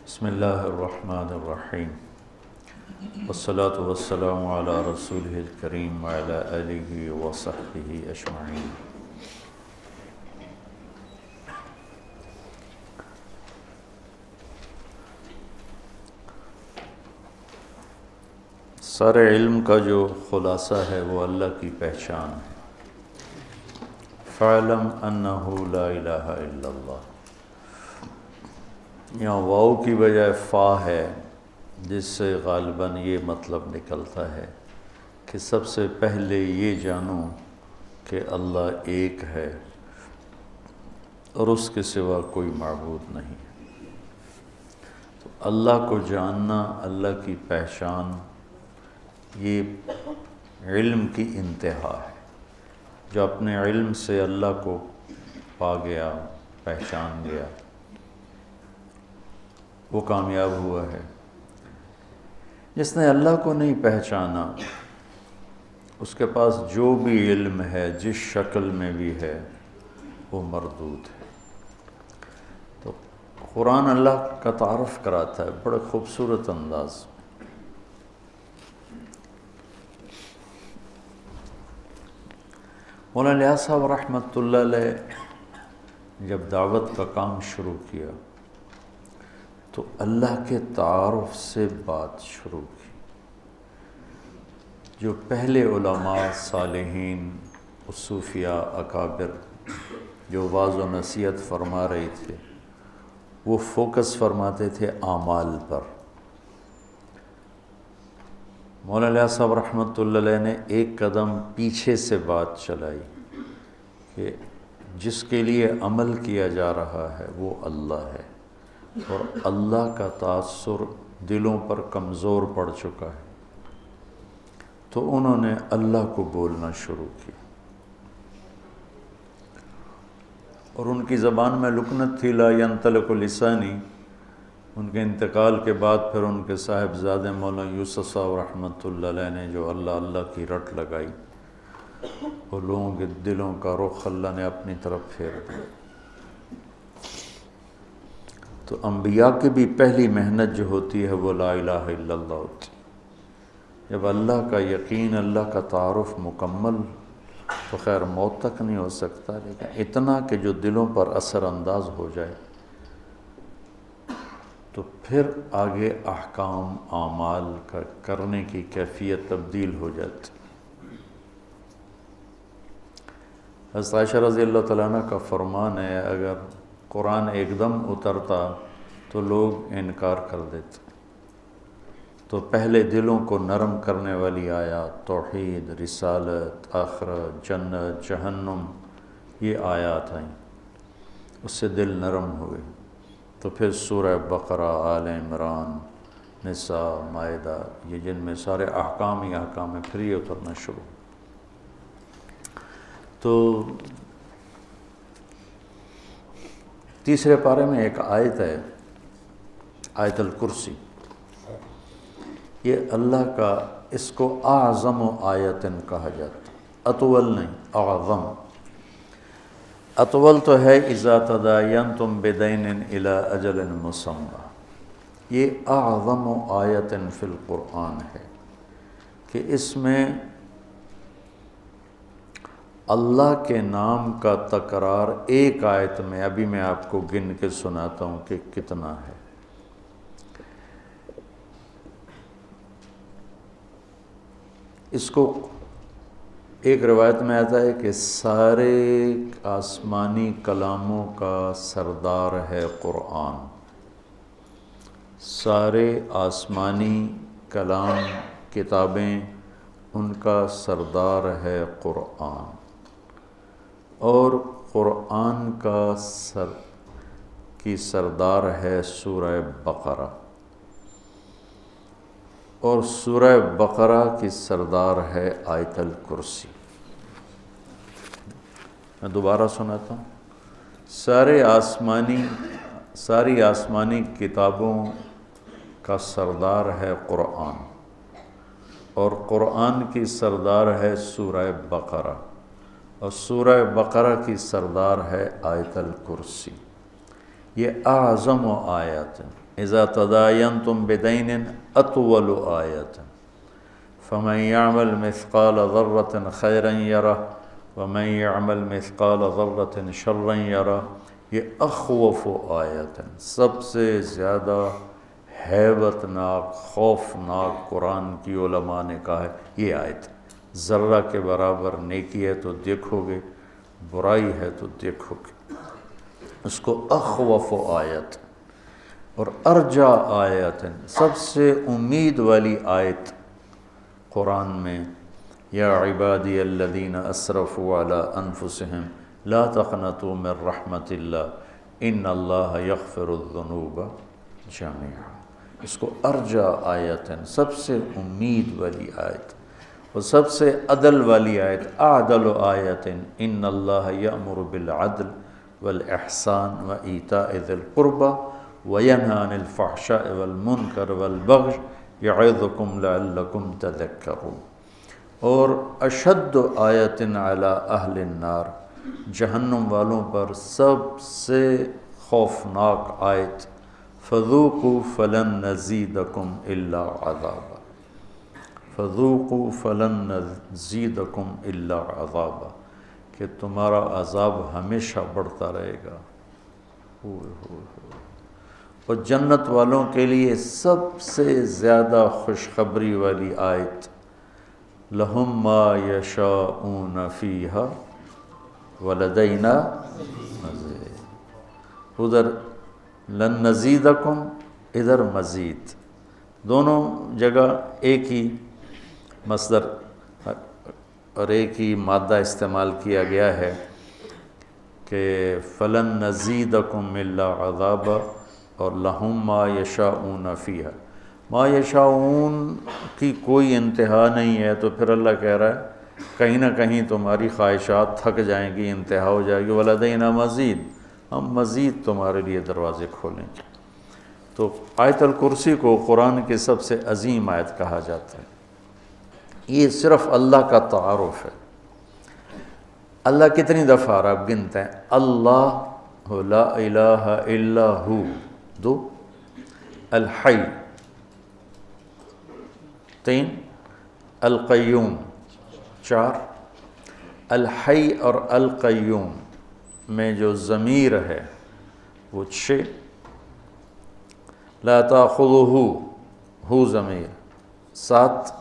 بسم اللہ الرحمن الرحیم والصلاة والسلام علی رسولہ الکریم وعلی آلہ وصحبہ اجمعین۔ سارے علم کا جو خلاصہ ہے وہ اللہ کی پہچان ہے۔ فَاعْلَمْ أَنَّهُ لَا إِلَٰهَ إِلَّا اللَّهُ، یہاں واو کی بجائے فا ہے، جس سے غالباً یہ مطلب نکلتا ہے کہ سب سے پہلے یہ جانو کہ اللہ ایک ہے اور اس کے سوا کوئی معبود نہیں۔ تو اللہ کو جاننا، اللہ کی پہچان، یہ علم کی انتہا ہے۔ جو اپنے علم سے اللہ کو پا گیا، پہچان گیا، وہ کامیاب ہوا ہے۔ جس نے اللہ کو نہیں پہچانا، اس کے پاس جو بھی علم ہے، جس شکل میں بھی ہے، وہ مردود ہے۔ تو قرآن اللہ کا تعارف کراتا ہے بڑے خوبصورت انداز۔ مولانا الیاس صاحب رحمۃ اللہ علیہ جب دعوت کا کام شروع کیا تو اللہ کے تعارف سے بات شروع کی۔ جو پہلے علماء، صالحین، صوفیاء، اکابر جو واعظ و نصیحت فرما رہے تھے، وہ فوکس فرماتے تھے اعمال پر۔ مولانا الیاس صاحب رحمۃ اللہ علیہ نے ایک قدم پیچھے سے بات چلائی کہ جس کے لیے عمل کیا جا رہا ہے وہ اللہ ہے، اور اللہ کا تاثر دلوں پر کمزور پڑ چکا ہے۔ تو انہوں نے اللہ کو بولنا شروع کیا، اور ان کی زبان میں لکنت تھی، لا ینطلق لسانی۔ ان کے انتقال کے بعد پھر ان کے صاحبزادے مولانا یوسف صاحب رحمۃ اللہ علیہ نے جو اللہ اللہ کی رٹ لگائی، وہ لوگوں کے دلوں کا رخ اللہ نے اپنی طرف پھیر دیا۔ تو انبیاء کی بھی پہلی محنت جو ہوتی ہے وہ لا الہ الا اللہ ہوتی۔ جب اللہ کا یقین، اللہ کا تعارف مکمل، تو خیر موت تک نہیں ہو سکتا، لیکن اتنا کہ جو دلوں پر اثر انداز ہو جائے، تو پھر آگے احکام، اعمال کا کرنے کی کیفیت تبدیل ہو جاتی۔ حضرت عائشہ رضی اللہ تعالیٰ عنہ کا فرمان ہے، اگر قرآن ایک دم اترتا تو لوگ انکار کر دیتے۔ تو پہلے دلوں کو نرم کرنے والی آیات، توحید، رسالت، آخرت، جنت، جہنم، یہ آیات آئیں، اس سے دل نرم ہوئے۔ تو پھر سورہ بقرہ، آل عمران، نساء، مائدہ، یہ جن میں سارے احکام ہی احکام ہیں، پھر یہ اترنا شروع۔ تو تیسرے پارے میں ایک آیت ہے، آیت الکرسی۔ یہ اللہ کا، اس کو اعظم آیتن کہا جاتا، اطول نہیں، اعظم۔ اطول تو ہے اذا تداینتم بدین الی اجل مسمی، یہ اعظم آیت فی القرآن ہے کہ اس میں اللہ کے نام کا تکرار ایک آیت میں، ابھی میں آپ کو گن کے سناتا ہوں کہ کتنا ہے۔ اس کو ایک روایت میں آتا ہے کہ سارے آسمانی کلاموں کا سردار ہے قرآن۔ سارے آسمانی کلام، کتابیں، ان کا سردار ہے قرآن، اور قرآن کی سردار ہے سورہ بقرہ، اور سورہ بقرہ کی سردار ہے آیت الکرسی۔ میں دوبارہ سناتا ہوں۔ ساری آسمانی کتابوں کا سردار ہے قرآن، اور قرآن کی سردار ہے سورہ بقرہ، اور سورہ بقرہ کی سردار ہے آیت الکرسی. یہ اعظم آیت. اذا تداینتم بدین اطول آیت. فمن يعمل مثقال ذرة خيرا يره ومن يعمل مثقال ذرة شرا يره. یہ اخوف آیت ہے، سب سے زیادہ ہیبت ناک خوفناک قرآن کی علماء نے کہا ہے یہ آیت. ذرہ کے برابر نیکی ہے تو دیکھو گے، برائی ہے تو دیکھو گے. اس کو اخوف آیت اور ارجا آیت، سب سے امید والی آیت قرآن میں. یا عبادی الذین اسرفوا علی انفسہم لا تقنطوا من رحمت اللہ ان اللہ یغفر الذنوب جميعا. اس کو ارجا آیت ہے، سب سے امید والی آیت اور سب سے عدل والی آیت. اعدل آیت ان اللہ یأمر بالعدل والاحسان وایتاء ذی القربى وینہی عن الفحشاء والمنکر والبغی یعظکم لعلکم تذکرون. اور اشد آیت علی اہل النار، جہنم والوں پر سب سے خوفناک آیت. فذوقوا فلن نزیدکم الا عذابا. فذوقوا فلن نزیدکم الا عذابا، کہ تمہارا عذاب ہمیشہ بڑھتا رہے گا. اور جنت والوں کے لیے سب سے زیادہ خوشخبری والی آیت. لہم ما یشاؤون فیہا ولدینا مزید. ادھر لن نزیدکم، ادھر مزید. دونوں جگہ ایک ہی مصدر اور ایک ہی مادہ استعمال کیا گیا ہے کہ فلن نزیدکم الا عذابا اور لہم ما یشاؤون فیہا. ما یشاؤون کی کوئی انتہا نہیں ہے، تو پھر اللہ کہہ رہا ہے کہیں نہ کہیں تمہاری خواہشات تھک جائیں گی، انتہا ہو جائے گی. ولدینا مزید، ہم مزید تمہارے لیے دروازے کھولیں گے. تو آیت الکرسی کو قرآن کی سب سے عظیم آیت کہا جاتا ہے. یہ صرف اللہ کا تعارف ہے. اللہ کتنی دفعہ آپ گنتے ہیں؟ اللہ لا الہ الا ہو 2، الحی 3، القیوم 4. الحی اور القیوم میں جو ضمیر ہے وہ 6. لا تاخذہ ہو ضمیر 7.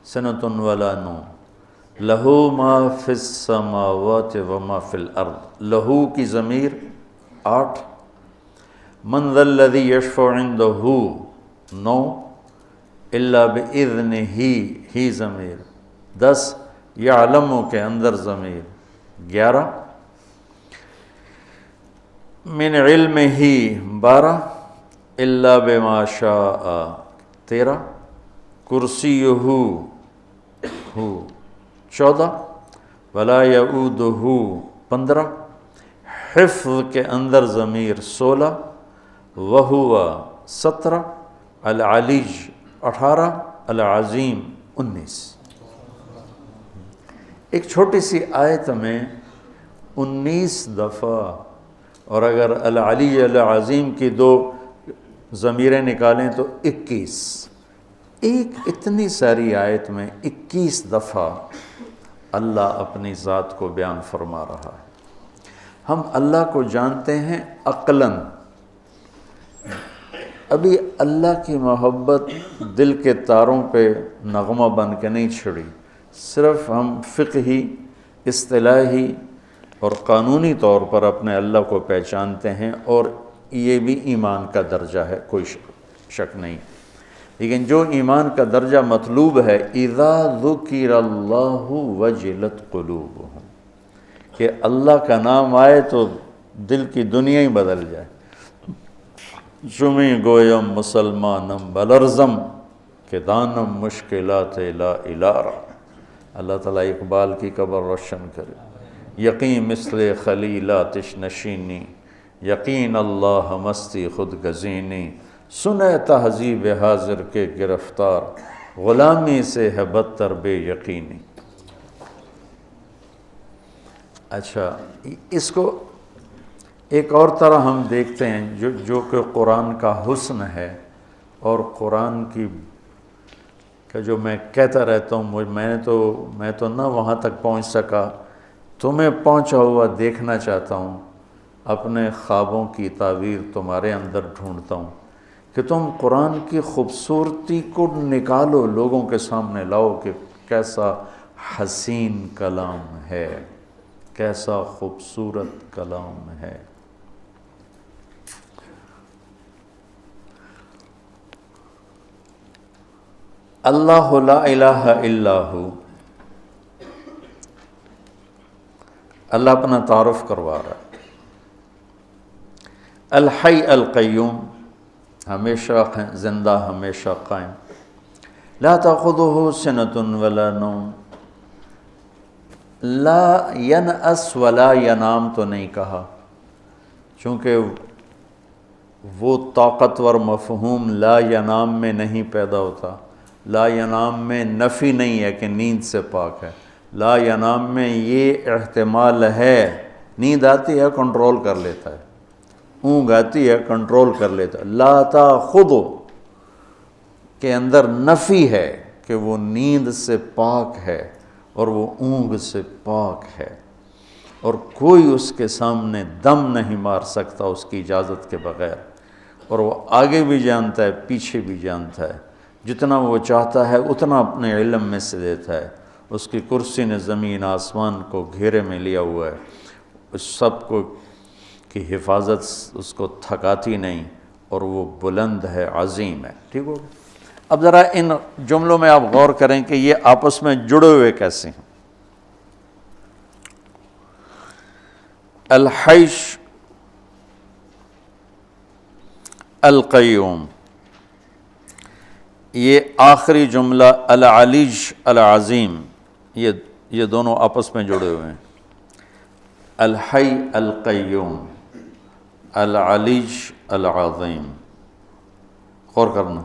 سنۃ ولا نوم. لہو ما فی السماوات وما فی الارض، لہو کی ضمیر 8. من ذا الذی یشفع عندہ 9. الا باذنہ ہی ضمیر 10. یعلم کے اندر ضمیر 11. من علمہ 12. الا بما شاء 13. کرسیہ 14. ولا یعودہ 15. حفظ کے اندر ضمیر 16. وہو 17. العلی 18. العظیم 19. ایک چھوٹی سی آیت میں 19 دفعہ، اور اگر العلی العظیم کی 2 ضمیریں نکالیں تو 21. ایک اتنی ساری آیت میں 21 دفعہ اللہ اپنی ذات کو بیان فرما رہا ہے. ہم اللہ کو جانتے ہیں عقلاً. ابھی اللہ کی محبت دل کے تاروں پہ نغمہ بن کے نہیں چھڑی. صرف ہم فقہی، اصطلاحی اور قانونی طور پر اپنے اللہ کو پہچانتے ہیں، اور یہ بھی ایمان کا درجہ ہے، کوئی شک نہیں. لیکن جو ایمان کا درجہ مطلوب ہے، اذا ذکر اللہ وجلت قلوبہم، کہ اللہ کا نام آئے تو دل کی دنیا ہی بدل جائے. چمی گویم مسلمانم بلرزم کہ دانم مشکلات لا الارا. اللہ تعالیٰ اقبال کی قبر روشن کرے. یقین مثل خلیلاتش نشینی، یقین اللہ مستی خود گزینی. سنے تہذیب حاضر کے گرفتار، غلامی سے ہے بدتر بے یقینی. اچھا، اس کو ایک اور طرح ہم دیکھتے ہیں جو کہ قرآن کا حسن ہے، اور قرآن کی کہ جو میں کہتا رہتا ہوں، میں تو نہ وہاں تک پہنچ سکا، تمہیں پہنچا ہوا دیکھنا چاہتا ہوں، اپنے خوابوں کی تعبیر تمہارے اندر ڈھونڈتا ہوں کہ تم قرآن کی خوبصورتی کو نکالو، لوگوں کے سامنے لاؤ کہ کیسا حسین کلام ہے، کیسا خوبصورت کلام ہے۔ اللہ لا الہ الا ہو، اللہ اپنا تعارف کروا رہا ہے۔ الحی القیوم، ہمیشہ زندہ، ہمیشہ قائم۔ لا تأخذہ سنۃ ولا نوم، لا ینأس ولا ینام تو نہیں کہا، چونکہ وہ طاقتور مفہوم لا ینام میں نہیں پیدا ہوتا۔ لا ینام میں نفی نہیں ہے کہ نیند سے پاک ہے، لا ینام میں یہ احتمال ہے، نیند آتی ہے کنٹرول کر لیتا ہے، اونگ آتی ہے کنٹرول کر لیتا ہے۔ لا تأخذہ کے اندر نفی ہے کہ وہ نیند سے پاک ہے اور وہ اونگ سے پاک ہے، اور کوئی اس کے سامنے دم نہیں مار سکتا اس کی اجازت کے بغیر، اور وہ آگے بھی جانتا ہے پیچھے بھی جانتا ہے، جتنا وہ چاہتا ہے اتنا اپنے علم میں سے دیتا ہے۔ اس کی کرسی نے زمین آسمان کو گھیرے میں لیا ہوا ہے، اس سب کو کی حفاظت اس کو تھکاتی نہیں، اور وہ بلند ہے، عظیم ہے۔ ٹھیک ہو؟ اب ذرا ان جملوں میں آپ غور کریں کہ یہ آپس میں جڑے ہوئے کیسے ہیں۔ الحیش القیوم، یہ آخری جملہ العلیج العظیم، یہ دونوں آپس میں جڑے ہوئے ہیں۔ الحی القیوم، العلیج العظیم، غور کرنا۔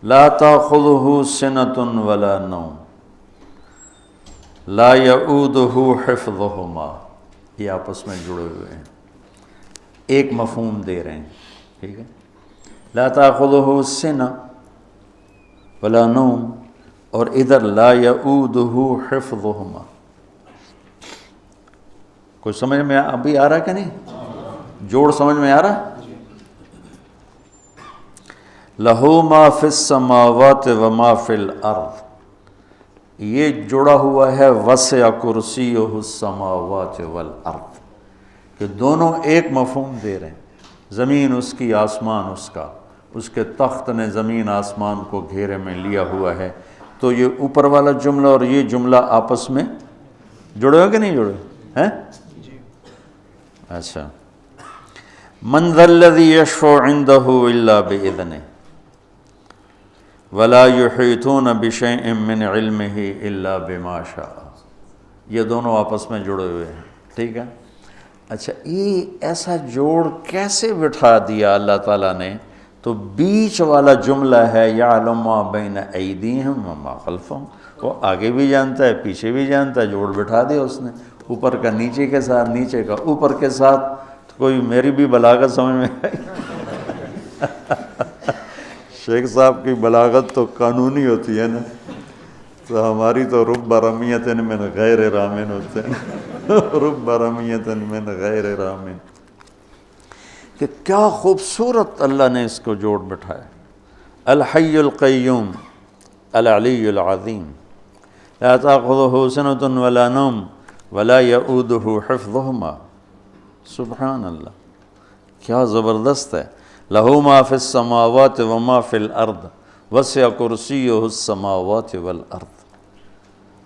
لا تأخذہ سنۃ ولا نوم، لا یعودہ حفظہما، یہ آپس میں جڑے ہوئے ہیں، ایک مفہوم دے رہے ہیں۔ ٹھیک ہے، لا تأخذہ سنۃ ولا نوم، اور ادھر لا یعودہ حفظہما۔ کوئی سمجھ میں ابھی آ رہا ہے کہ نہیں؟ جوڑ سمجھ میں آ رہا ہے؟ لہو ما فی السماوات و ما فی الارض، یہ جڑا ہوا ہے وسع کرسیہ السماوات والارض، کہ دونوں ایک مفہوم دے رہے ہیں۔ زمین اس کی، آسمان اس کا، اس کے تخت نے زمین آسمان کو گھیرے میں لیا ہوا ہے۔ تو یہ اوپر والا جملہ اور یہ جملہ آپس میں جڑے ہو کہ نہیں جڑے ہیں؟ اچھا، من ذا الذی یشفع عندہ الا بإذنہ ولا یحیطون بشیء من علمہ الا بما شاء، یہ دونوں آپس میں جڑے ہوئے ہیں۔ ٹھیک ہے، اچھا یہ ایسا جوڑ کیسے بٹھا دیا اللہ تعالیٰ نے؟ تو بیچ والا جملہ ہے یعلم ما بین ایدیہم وما خلفہم، وہ آگے بھی جانتا ہے پیچھے بھی جانتا ہے، جوڑ بٹھا دیا اس نے، اوپر کا نیچے کے ساتھ، نیچے کا اوپر کے ساتھ۔ تو کوئی میری بھی بلاغت سمجھ میں آئی؟ شیخ صاحب کی بلاغت تو قانونی ہوتی ہے نا، تو ہماری تو رب رمیۃ من غیر رامن ہوتے ہیں، رب رمیۃ من غیر رامن، کہ کیا خوبصورت اللہ نے اس کو جوڑ بٹھایا۔ الحی القیوم العلی العظیم، لا تأخذہ سنۃ ولا نوم ولا یعودہ حفظہما، سبحان اللہ، کیا زبردست ہے۔ لہو ما فی السماوات وما فی الارض وسع کرسیہ السماوات والارض،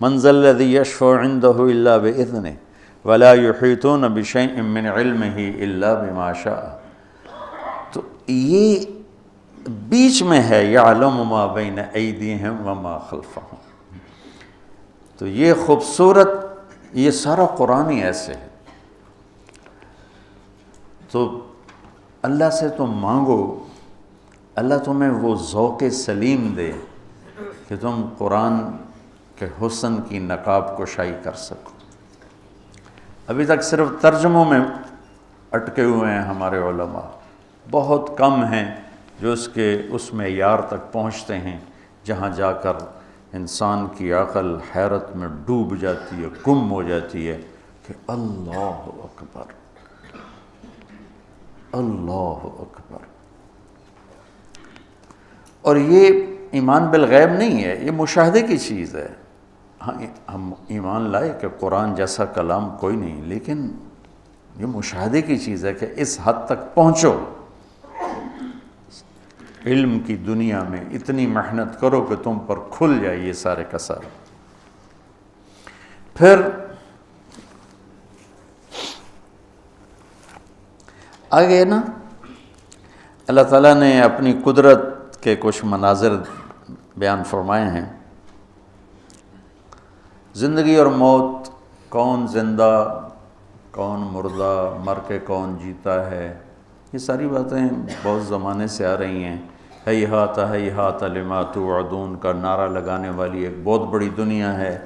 من ذا الذی یشفع عندہ الا بإذنہ ولا یحیطون بشیء من علمہ الا بما شاء۔ تو یہ بیچ میں ہے یعلم ما بین ایدیہم وما خلفہم، تو یہ خوبصورت، یہ سارا قرآن ہی ایسے ہے۔ تو اللہ سے تم مانگو، اللہ تمہیں وہ ذوق سلیم دے کہ تم قرآن کے حسن کی نقاب کشائی کر سکو۔ ابھی تک صرف ترجموں میں اٹکے ہوئے ہیں ہمارے علماء، بہت کم ہیں جو اس معیار تک پہنچتے ہیں جہاں جا کر انسان کی عقل حیرت میں ڈوب جاتی ہے، گم ہو جاتی ہے کہ اللہ اکبر، اللہ اکبر۔ اور یہ ایمان بالغیب نہیں ہے، یہ مشاہدے کی چیز ہے۔ ہاں ہم ایمان لائے کہ قرآن جیسا کلام کوئی نہیں، لیکن یہ مشاہدے کی چیز ہے کہ اس حد تک پہنچو، علم کی دنیا میں اتنی محنت کرو کہ تم پر کھل جائے یہ سارے کا سارا۔ پھر آگے نا اللہ تعالیٰ نے اپنی قدرت کے کچھ مناظر بیان فرمائے ہیں۔ زندگی اور موت، کون زندہ کون مردہ، مر کے کون جیتا ہے، یہ ساری باتیں بہت زمانے سے آ رہی ہیں۔ ہیہات ہیہات لما توعدون کا نعرہ لگانے والی ایک بہت بڑی دنیا ہے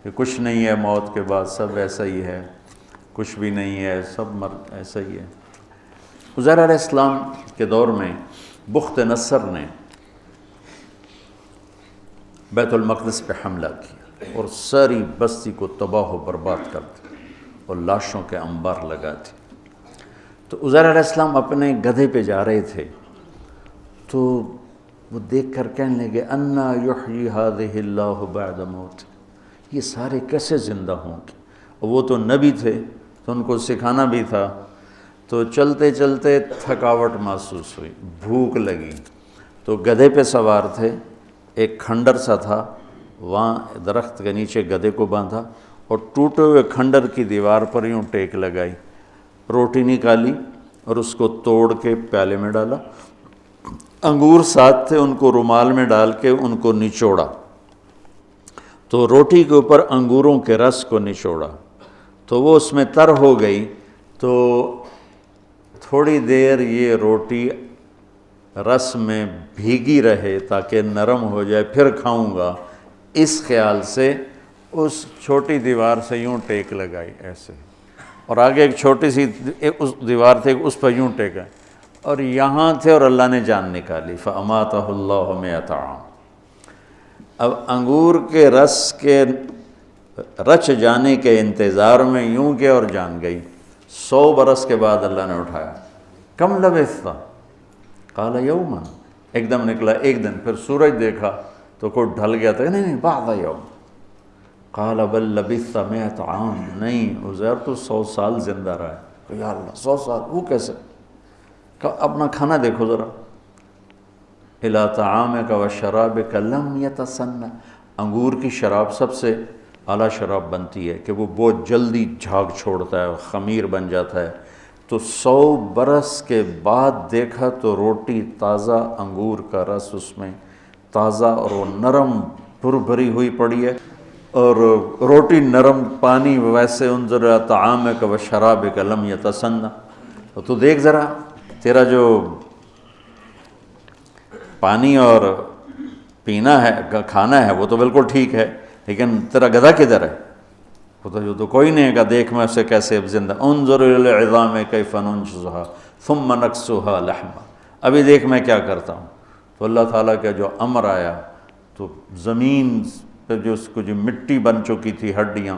کہ کچھ نہیں ہے موت کے بعد، سب ایسا ہی ہے، کچھ بھی نہیں ہے، سب ایسا ہی ہے۔ عزیر علیہ السلام کے دور میں بخت نصر نے بیت المقدس پہ حملہ کیا اور ساری بستی کو تباہ و برباد کر دیا اور لاشوں کے انبار لگا دی۔ تو عزیر علیہ السلام اپنے گدھے پہ جا رہے تھے تو وہ دیکھ کر کہنے لگے انا یحیی ہذہ اللہ بعد موت، یہ سارے کیسے زندہ ہوں گے؟ اور وہ تو نبی تھے تو ان کو سکھانا بھی تھا۔ تو چلتے چلتے تھکاوٹ محسوس ہوئی، بھوک لگی، تو گدھے پہ سوار تھے، ایک کھنڈر سا تھا، وہاں درخت کے نیچے گدھے کو باندھا اور ٹوٹے ہوئے کھنڈر کی دیوار پر یوں ٹیک لگائی، روٹی نکالی اور اس کو توڑ کے پیالے میں ڈالا، انگور ساتھ تھے ان کو رومال میں ڈال کے ان کو نچوڑا، تو روٹی کے اوپر انگوروں کے رس کو نچوڑا تو وہ اس میں تر ہو گئی، تو تھوڑی دیر یہ روٹی رس میں بھیگی رہے تاکہ نرم ہو جائے، پھر کھاؤں گا، اس خیال سے اس چھوٹی دیوار سے یوں ٹیک لگائی ایسے، اور آگے ایک چھوٹی سی اس دیوار تھے اس پر یوں ٹیکا، اور یہاں تھے اور اللہ نے جان نکالی، فَأَمَاتَهُ اللَّهُ مِئَةَ عَامٍ۔ اب انگور کے رس کے رچ جانے کے انتظار میں یوں کہ اور جان گئی۔ 100 برس کے بعد اللہ نے اٹھایا، کم لبثت؟ قال یوما، ایک دم نکلا ایک دن، پھر سورج دیکھا تو کوئی ڈھل گیا تھا، نہیں بعض یوم، قال بل لبثت 100 عام، نہیں عزیر تو 100 سال زندہ رہا ہے۔ یا اللہ 100 سال، وہ کیسے؟ اپنا کھانا دیکھو ذرا، الی طعامک و شرابک لم یتسنہ، انگور کی شراب سب سے اعلیٰ شراب بنتی ہے کہ وہ بہت جلدی جھاگ چھوڑتا ہے، خمیر بن جاتا ہے، تو 100 برس کے بعد دیکھا تو روٹی تازہ، انگور کا رس اس میں تازہ اور وہ نرم پر بھری ہوئی پڑی ہے، اور روٹی نرم، پانی ویسے، انظر الی طعامک و شرابک لم یتسنہ، تو دیکھ ذرا تیرا جو پانی اور پینا ہے، کھانا ہے وہ تو بالکل ٹھیک ہے، لیکن تیرا گدھا کدھر ہے؟ وہ تو کوئی نہیں ہے، دیکھ میں اسے کیسے اب زندہ، انظر الی العظام کیف ننشزها ثم نکسوها لحما، ابھی دیکھ میں کیا کرتا ہوں۔ تو اللہ تعالیٰ کا جو امر آیا تو زمین پہ جو اس کو جو مٹی بن چکی تھی ہڈیاں،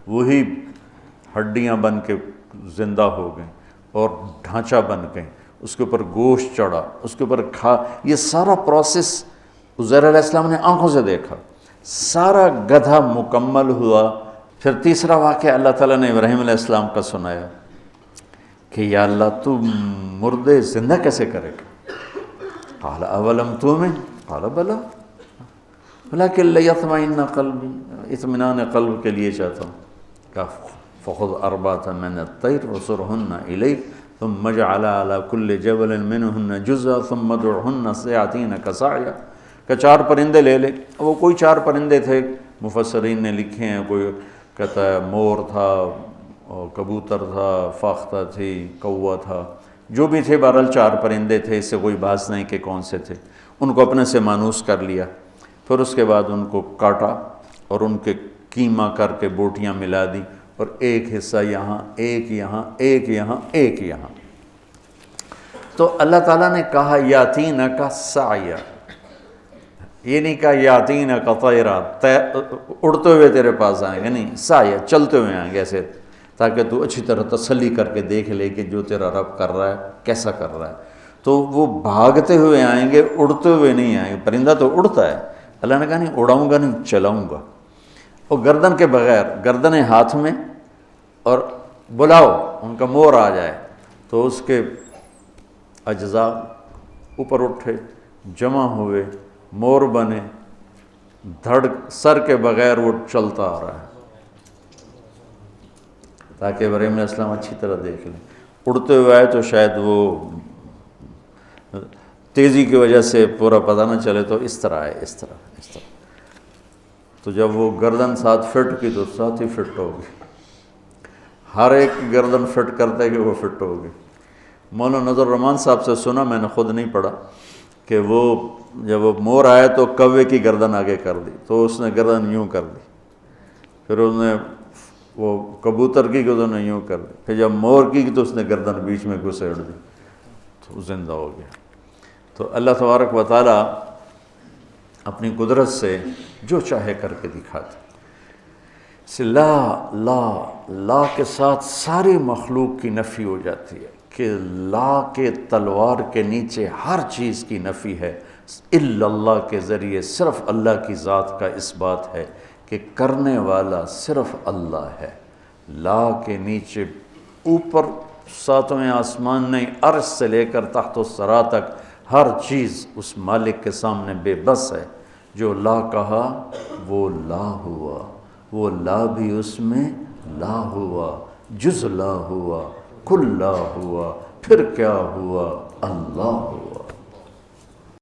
وہی ہڈیاں بن کے زندہ ہو گئیں اور ڈھانچہ بن گئیں، اس کے اوپر گوشت چڑھا، اس کے اوپر یہ سارا پروسیس عزیر علیہ السلام نے آنکھوں سے دیکھا، سارا گدھا مکمل ہوا۔ پھر تیسرا واقعہ اللہ تعالیٰ نے ابراہیم علیہ السلام کا سنایا کہ یا اللہ تو مردے زندہ کیسے کرے گا؟ قال اولم تؤمن؟ قال بلا ولکن لیطمئن قلبی، اطمینان قلب کے لیے چاہتا ہوں۔ کہ فخذ 4 من الطیر وصرهن الیک ثم اجعل على كل جبل منهن جزءا ثم ادعهن يأتينك سعيا، کہ 4 پرندے لے لے۔ وہ کوئی 4 پرندے تھے، مفسرین نے لکھے ہیں، کوئی کہتا ہے مور تھا، کبوتر تھا، فاختہ تھی، کوا تھا، جو بھی تھے، بہرحال 4 پرندے تھے، اس سے کوئی بحث نہیں کہ کون سے تھے۔ ان کو اپنے سے مانوس کر لیا، پھر اس کے بعد ان کو کاٹا اور ان کے کیما کر کے بوٹیاں ملا دی اور ایک حصہ یہاں، ایک یہاں، ایک یہاں، ایک یہاں۔ تو اللہ تعالیٰ نے کہا یاتینک سعیا، یہ نہیں کہا یاتینک طیرا، اڑتے ہوئے تیرے پاس آئیں گے، نہیں، سعیا چلتے ہوئے آئیں گے ایسے، تاکہ تو اچھی طرح تسلی کر کے دیکھ لے کہ جو تیرا رب کر رہا ہے کیسا کر رہا ہے۔ تو وہ بھاگتے ہوئے آئیں گے، اڑتے ہوئے نہیں آئیں گے۔ پرندہ تو اڑتا ہے، اللہ نے کہا نہیں اڑاؤں گا نہیں، چلاؤں گا، اور گردن کے بغیر، گردنیں ہاتھ میں، اور بلاؤ ان کا مور آ جائے تو اس کے اجزاء اوپر اٹھے، جمع ہوئے، مور بنے، دھڑ سر کے بغیر وہ چلتا آ رہا ہے، تاکہ ابراہیم علیہ السلام اچھی طرح دیکھ لیں۔ اڑتے ہوئے آئے تو شاید وہ تیزی کی وجہ سے پورا پتہ نہ چلے، تو اس طرح ہے، اس طرح۔ تو جب وہ گردن 7 فٹ کی تو 7 ہی فٹ ہوگی، ہر ایک کی گردن فٹ کرتا ہے کہ وہ فٹ ہوگی۔ مولانا نظر الرحمان صاحب سے سنا، میں نے خود نہیں پڑھا، کہ وہ جب وہ مور آیا تو کوے کی گردن آگے کر دی، تو اس نے گردن یوں کر دی، پھر اس نے وہ کبوتر کی گردن یوں کر دی، پھر جب مور کی تو اس نے گردن بیچ میں گھسیڑ دی تو زندہ ہو گیا۔ تو اللہ تبارک و تعالیٰ اپنی قدرت سے جو چاہے کر کے دکھاتے۔ لا کے ساتھ ساری مخلوق کی نفی ہو جاتی ہے، کہ لا کے تلوار کے نیچے ہر چیز کی نفی ہے، الا اللہ کے ذریعے صرف اللہ کی ذات کا اس بات ہے کہ کرنے والا صرف اللہ ہے۔ لا کے نیچے اوپر 7ویں آسمان نہیں، عرش سے لے کر تحت الثری تک ہر چیز اس مالک کے سامنے بے بس ہے۔ جو لا کہا وہ لا ہوا، وہ لا بھی اس میں لا ہوا، جز لا ہوا، کل لا ہوا، پھر کیا ہوا؟ اللہ